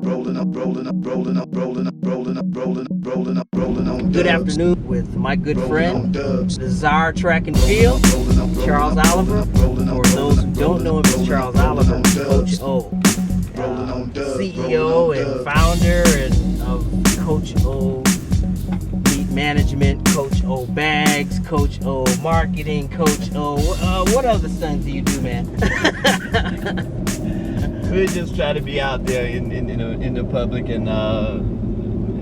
Good afternoon with my good friend, the Czar Track and Field, Charles Oliver. For those who don't know him, it's Charles Oliver, Coach O, CEO and founder of Coach O Meat Management, Coach O Bags, Coach O Marketing, Coach O. What other things do you do, man? We just try to be out there in the public and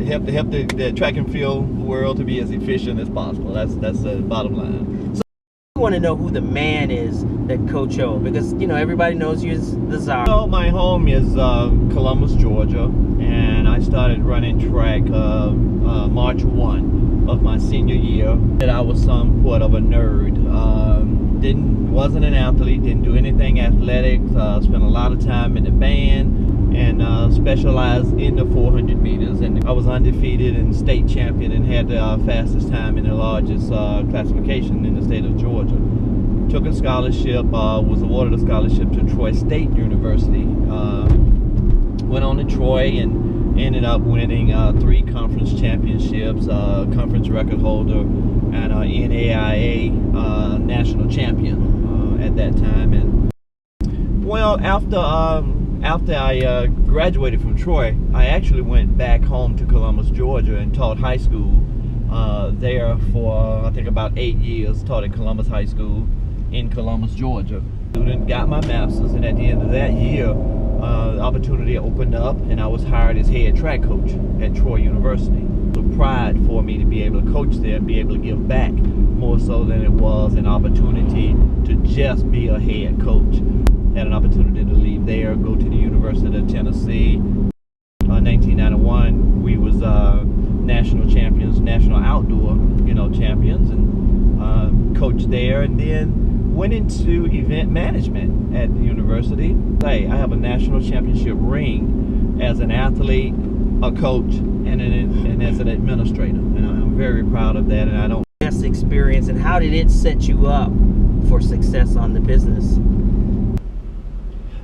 help the track and field world to be as efficient as possible. That's the bottom line. So I want to know who the man is that Coach O, because everybody knows you as the Czar. Well, my home is Columbus, Georgia, and I started running track March 1 of my senior year. That I was somewhat of a nerd. Wasn't an athlete, didn't do anything athletics, spent a lot of time in the band, and specialized in the 400 meters. And I was undefeated and state champion and had the fastest time in the largest classification in the state of Georgia. Took a scholarship, was awarded a scholarship to Troy State University. Went on to Troy and ended up winning 3 conference championships, conference record holder, and NAIA national champion at that time. And well, after I graduated from Troy, I actually went back home to Columbus, Georgia, and taught high school there for I think about 8 years. Taught at Columbus High School in Columbus, Georgia. Got my master's, and at the end of that year, the opportunity opened up, and I was hired as head track coach at Troy University. It was a pride for me to be able to coach there and be able to give back, more so than it was an opportunity to just be a head coach. Had an opportunity to leave there, go to the University of Tennessee. 1991, we was national champions, national outdoor, champions, and coached there, and then went into event management at the university. I have a national championship ring as an athlete, a coach, and as an administrator, and I'm very proud of that. And I don't. Best experience, and how did it set you up for success on the business?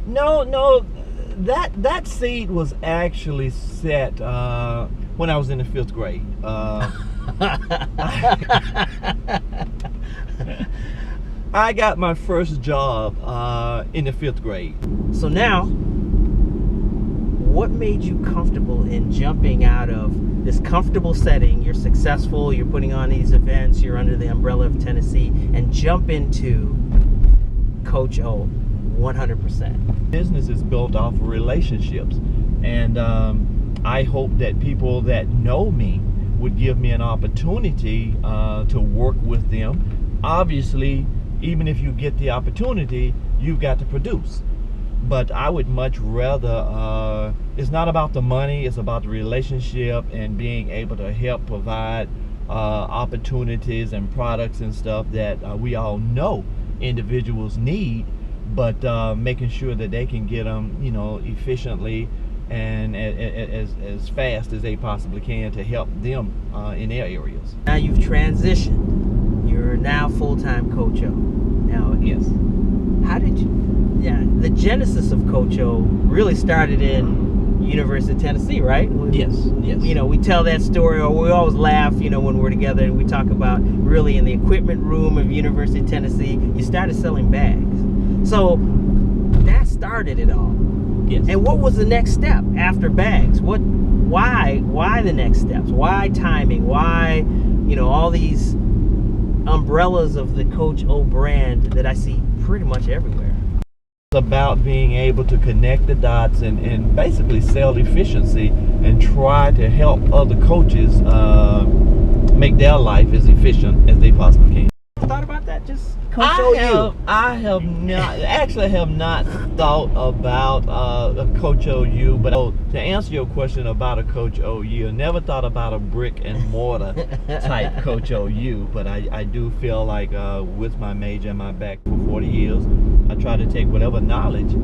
No, that seed was actually set when I was in the 5th grade. I got my first job in the 5th grade. So now, what made you comfortable in jumping out of this comfortable setting? You're successful, you're putting on these events, you're under the umbrella of Tennessee, and jump into Coach O 100%. Business is built off of relationships, and I hope that people that know me would give me an opportunity to work with them. Obviously, even if you get the opportunity, you've got to produce. But I would much rather, it's not about the money, it's about the relationship and being able to help provide opportunities and products and stuff that we all know individuals need, but making sure that they can get them, efficiently and as fast as they possibly can to help them in their areas. Now you've transitioned. You're now full-time Coach O. Now, yes. How did you? Yeah, the genesis of Coach O really started in University of Tennessee, right? Yes. We tell that story, or we always laugh, when we're together and we talk about really in the equipment room of University of Tennessee, you started selling bags. So that started it all. Yes. And what was the next step after bags? Why the next steps? Why timing? Why, all these umbrellas of the Coach O brand that I see pretty much everywhere? It's about being able to connect the dots and basically sell efficiency and try to help other coaches make their life as efficient as they possibly can. Thought about that? Just Coach O. I have not thought about a Coach OU, but to answer your question about a Coach OU, I never thought about a brick and mortar type Coach OU, but I do feel like with my major and my back for 40 years, I try to take whatever knowledge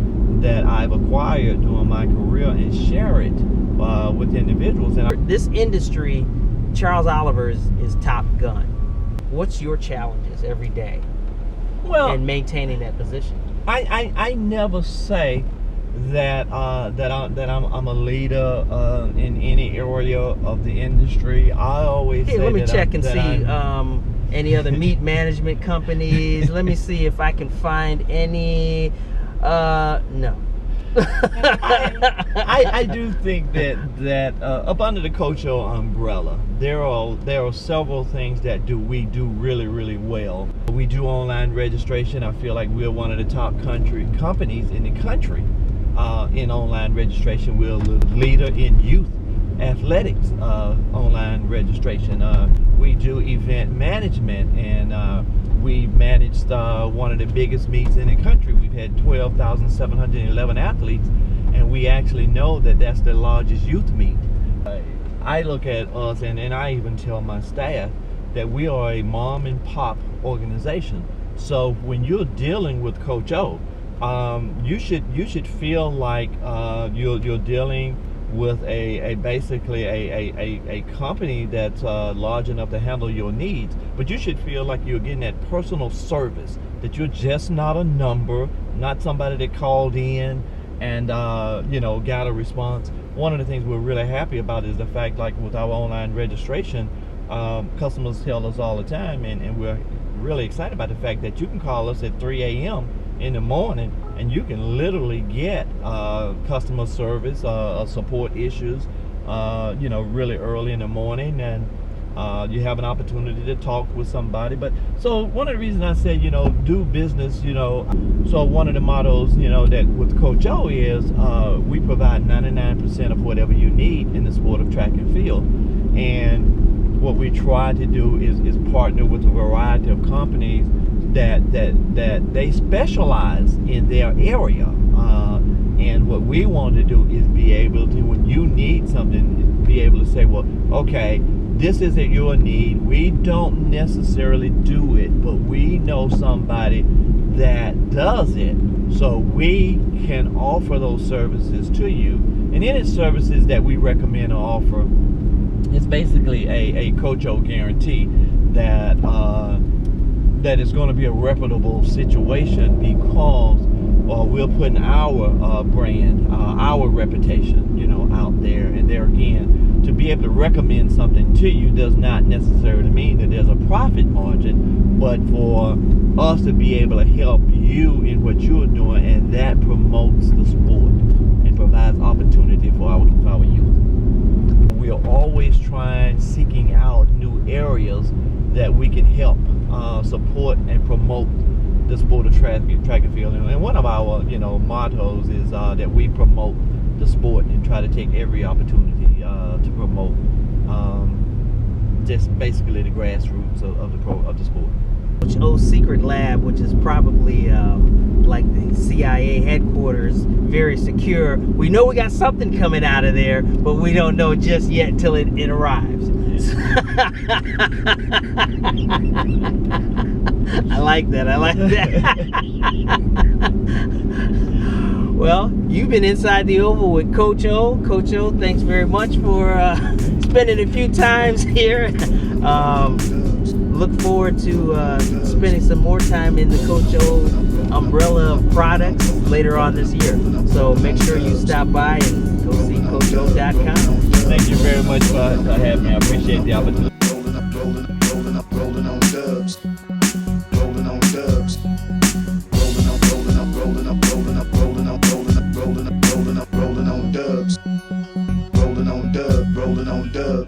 that I've acquired during my career and share it with individuals. And this industry, Charles Oliver is Top Gun. What's your challenges every day in maintaining that position? I never say that I'm a leader in any area of the industry. I always Hey, say let me that check and that see any other meat management companies. Let me see if I can find any. No. I do think that up under the Coach O umbrella, there are several things that we do really well. We do online registration. I feel like we're one of the top companies in the country in online registration. We're the leader in youth athletics online registration. We do event management, and we managed one of the biggest meets in the country. We've had 12,711 athletes, and we actually know that that's the largest youth meet. I look at us, and I even tell my staff that we are a mom and pop organization. So when you're dealing with Coach O, you should feel like you're dealing with basically a company that's large enough to handle your needs, but you should feel like you're getting that personal service, that you're just not a number, not somebody that called in and got a response. One of the things we're really happy about is the fact, like with our online registration, customers tell us all the time, and we're really excited about the fact that you can call us at 3 a.m. in the morning, and you can literally get customer service, support issues, really early in the morning, and you have an opportunity to talk with somebody. But so one of the reasons I said, do business, so one of the mottos, that with Coach O is we provide 99% of whatever you need in the sport of track and field. And what we try to do is partner with a variety of companies that they specialize in their area, and what we want to do is be able to, when you need something, be able to say, well, okay, this isn't your need, we don't necessarily do it, but we know somebody that does it, so we can offer those services to you. And any services that we recommend or offer, it's basically a Coach O guarantee that is going to be a reputable situation, because we're putting our brand, our reputation, out there. And there again, to be able to recommend something to you does not necessarily mean that there's a profit margin, but for us to be able to help you in what you're doing, and that promotes the sport and provides opportunity for our youth. We are always seeking out new areas that we can help support and promote the sport of track and field. And one of our mottos is that we promote the sport and try to take every opportunity to promote just basically the grassroots of the sport. Coach O's secret lab, which is probably like the CIA headquarters, very secure. We know we got something coming out of there, but we don't know just yet till it arrives. I like that. Well, you've been inside the Oval with Coach O. Coach O, thanks very much for spending a few times here. Look forward to spending some more time in the Coach O umbrella of products later on this year. So make sure you stop by and go see CoachO.com. Thank you very much for having me. I appreciate the opportunity. Rolling on dubs.